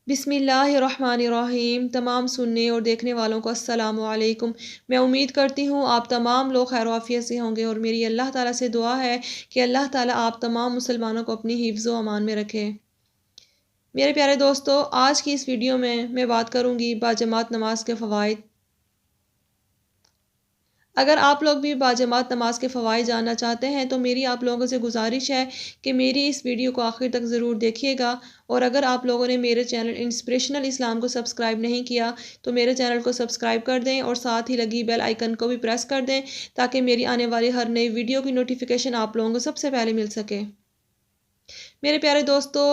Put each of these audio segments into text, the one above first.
بسم اللہ الرحمن الرحیم۔ تمام سننے اور دیکھنے والوں کو السلام علیکم۔ میں امید کرتی ہوں آپ تمام لوگ خیر و عافیت سے ہوں گے، اور میری اللہ تعالیٰ سے دعا ہے کہ اللہ تعالیٰ آپ تمام مسلمانوں کو اپنی حفظ و امان میں رکھے۔ میرے پیارے دوستو، آج کی اس ویڈیو میں بات کروں گی باجماعت نماز کے فوائد۔ اگر آپ لوگ بھی باجماعت نماز کے فوائد جاننا چاہتے ہیں تو میری آپ لوگوں سے گزارش ہے کہ میری اس ویڈیو کو آخر تک ضرور دیکھیے گا، اور اگر آپ لوگوں نے میرے چینل انسپریشنل اسلام کو سبسکرائب نہیں کیا تو میرے چینل کو سبسکرائب کر دیں، اور ساتھ ہی لگی بیل آئیکن کو بھی پریس کر دیں تاکہ میری آنے والی ہر نئی ویڈیو کی نوٹیفیکیشن آپ لوگوں کو سب سے پہلے مل سکے۔ میرے پیارے دوستو،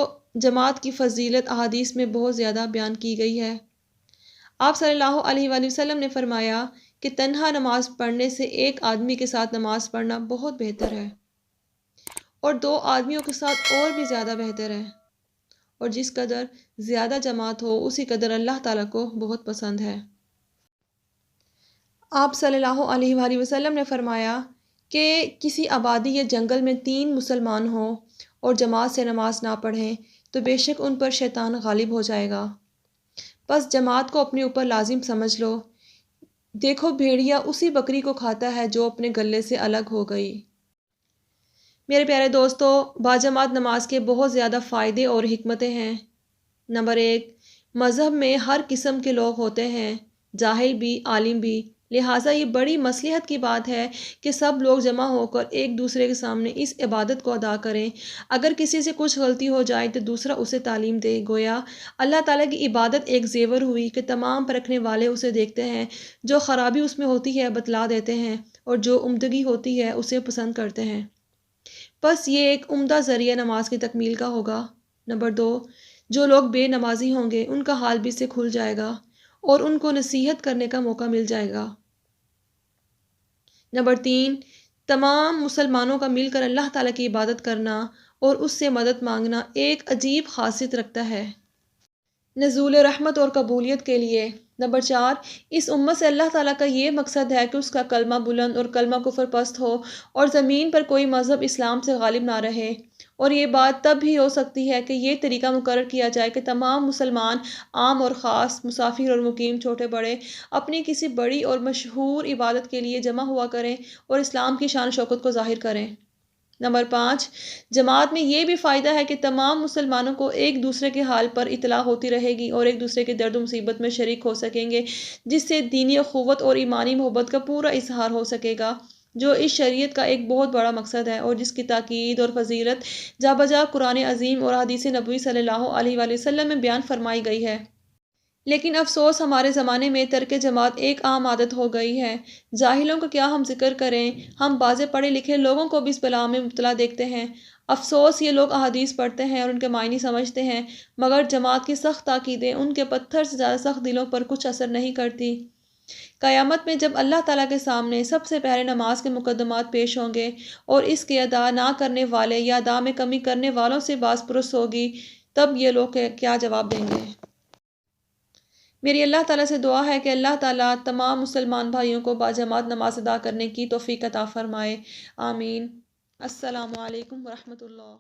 جماعت کی فضیلت احادیث میں بہت زیادہ بیان کی گئی ہے۔ آپ صلی اللہ علیہ وآلہ وسلم نے فرمایا کہ تنہا نماز پڑھنے سے ایک آدمی کے ساتھ نماز پڑھنا بہت بہتر ہے، اور دو آدمیوں کے ساتھ اور بھی زیادہ بہتر ہے، اور جس قدر زیادہ جماعت ہو اسی قدر اللہ تعالیٰ کو بہت پسند ہے۔ آپ صلی اللہ علیہ وآلہ وسلم نے فرمایا کہ کسی آبادی یا جنگل میں 3 مسلمان ہوں اور جماعت سے نماز نہ پڑھیں تو بے شک ان پر شیطان غالب ہو جائے گا۔ بس جماعت کو اپنے اوپر لازم سمجھ لو۔ دیکھو، بھیڑیا اسی بکری کو کھاتا ہے جو اپنے گلے سے الگ ہو گئی۔ میرے پیارے دوستو، باجماعت نماز کے بہت زیادہ فائدے اور حکمتیں ہیں۔ نمبر 1، مذہب میں ہر قسم کے لوگ ہوتے ہیں، جاہل بھی، عالم بھی، لہٰذا یہ بڑی مصلحت کی بات ہے کہ سب لوگ جمع ہو کر ایک دوسرے کے سامنے اس عبادت کو ادا کریں۔ اگر کسی سے کچھ غلطی ہو جائے تو دوسرا اسے تعلیم دے۔ گویا اللہ تعالیٰ کی عبادت ایک زیور ہوئی کہ تمام پرکھنے والے اسے دیکھتے ہیں، جو خرابی اس میں ہوتی ہے بتلا دیتے ہیں، اور جو عمدگی ہوتی ہے اسے پسند کرتے ہیں۔ بس یہ ایک عمدہ ذریعہ نماز کی تکمیل کا ہوگا۔ نمبر 2، جو لوگ بے نمازی ہوں گے ان کا حال بھی سے کھل جائے گا اور ان کو نصیحت کرنے کا موقع مل جائے گا۔ نمبر 3، تمام مسلمانوں کا مل کر اللہ تعالیٰ کی عبادت کرنا اور اس سے مدد مانگنا ایک عجیب خاصیت رکھتا ہے، نزول رحمت اور قبولیت کے لیے۔ نمبر 4، اس امت سے اللہ تعالیٰ کا یہ مقصد ہے کہ اس کا کلمہ بلند اور کلمہ کفر پست ہو، اور زمین پر کوئی مذہب اسلام سے غالب نہ رہے۔ اور یہ بات تب بھی ہو سکتی ہے کہ یہ طریقہ مقرر کیا جائے کہ تمام مسلمان، عام اور خاص، مسافر اور مقیم، چھوٹے بڑے، اپنی کسی بڑی اور مشہور عبادت کے لیے جمع ہوا کریں اور اسلام کی شان و شوکت کو ظاہر کریں۔ نمبر 5، جماعت میں یہ بھی فائدہ ہے کہ تمام مسلمانوں کو ایک دوسرے کے حال پر اطلاع ہوتی رہے گی اور ایک دوسرے کے درد و مصیبت میں شریک ہو سکیں گے، جس سے دینی اخوت اور ایمانی محبت کا پورا اظہار ہو سکے گا، جو اس شریعت کا ایک بہت بڑا مقصد ہے، اور جس کی تاکید اور فضیلت جا بجا قرآن عظیم اور حدیث نبوی صلی اللہ علیہ وآلہ وسلم میں بیان فرمائی گئی ہے۔ لیکن افسوس، ہمارے زمانے میں ترک جماعت ایک عام عادت ہو گئی ہے۔ جاہلوں کا کیا ہم ذکر کریں، ہم بعض پڑھے لکھے لوگوں کو بھی اس بلا میں مبتلا دیکھتے ہیں۔ افسوس، یہ لوگ احادیث پڑھتے ہیں اور ان کے معنی سمجھتے ہیں، مگر جماعت کی سخت تاکیدیں ان کے پتھر سے زیادہ سخت دلوں پر کچھ اثر نہیں کرتی۔ قیامت میں جب اللہ تعالیٰ کے سامنے سب سے پہلے نماز کے مقدمات پیش ہوں گے اور اس کے ادا نہ کرنے والے یا ادا میں کمی کرنے والوں سے باز پرس ہوگی، تب یہ لوگ کیا جواب دیں گے؟ میری اللہ تعالیٰ سے دعا ہے کہ اللہ تعالیٰ تمام مسلمان بھائیوں کو باجماعت نماز ادا کرنے کی توفیق عطا فرمائے۔ آمین۔ السلام علیکم ورحمۃ اللہ۔